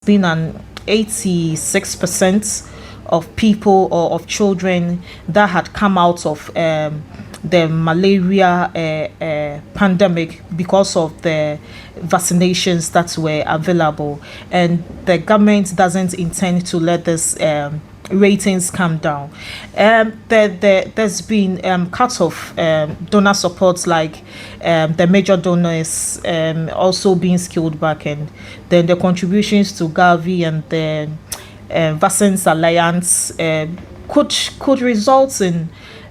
been an 86% of people or of children that had come out of the malaria pandemic because of the vaccinations that were available, and the government doesn't intend to let this ratings come down. There's been cut off donor supports, like the major donors also being scaled back, and then the contributions to Gavi and the Vaccines Alliance could result in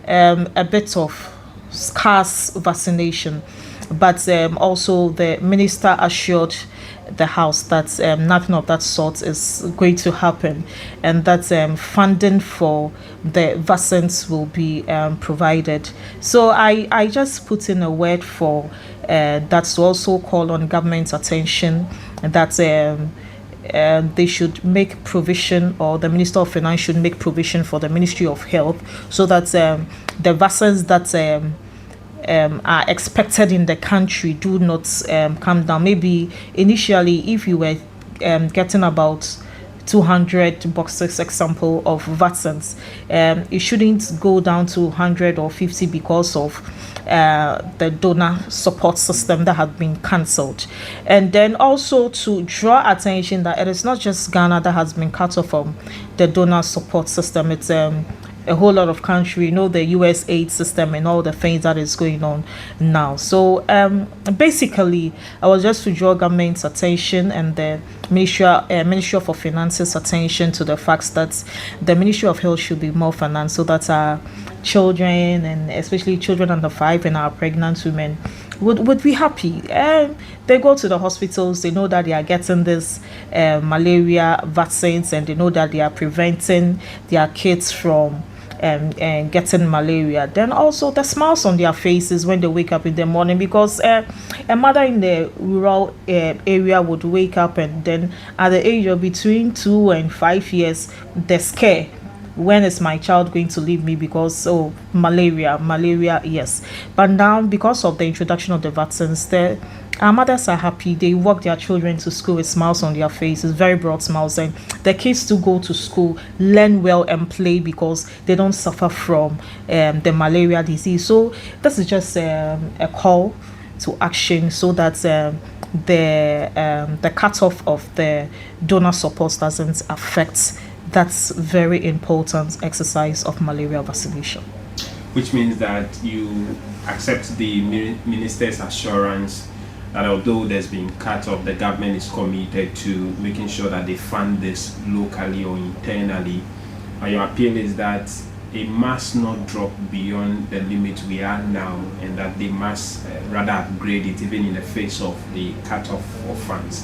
a bit of scarce vaccination. But also the minister assured the House that nothing of that sort is going to happen, and that funding for the vaccines will be provided. So I just put in a word for that to also call on government's attention, that they should make provision, or the Minister of Finance should make provision for the Ministry of Health, so that the vaccines that are expected in the country do not come down. Maybe initially, if you were getting about 200 boxes, example, of vaccines, it shouldn't go down to 100 or 50 because of the donor support system that had been cancelled. And then also to draw attention that it is not just Ghana that has been cut off from the donor support system. It's a whole lot of country, the US aid system and all the things that is going on now. So basically, I was just to draw government's attention and the Ministry of Finance's attention to the fact that the Ministry of Health should be more financed, so that our children, and especially children under 5 and our pregnant women, would be happy. They go to the hospitals, they know that they are getting this malaria vaccines, and they know that they are preventing their kids from and getting malaria. Then also the smiles on their faces when they wake up in the morning, because a mother in the rural area would wake up, and then at the age of between 2 and 5 years, the scare, when is my child going to leave me because malaria, yes. But now, because of the introduction of the vaccines, our mothers are happy. They walk their children to school with smiles on their faces, very broad smiles, and the kids to go to school, learn well and play, because they don't suffer from the malaria disease. So this is just a call to action, so that the cutoff of the donor support doesn't affect that's very important exercise of malaria vaccination. Which means that you accept the minister's assurance that although there's been cut off, the government is committed to making sure that they fund this locally or internally. And your appeal is that it must not drop beyond the limit we are now, and that they must rather upgrade it even in the face of the cut off of funds.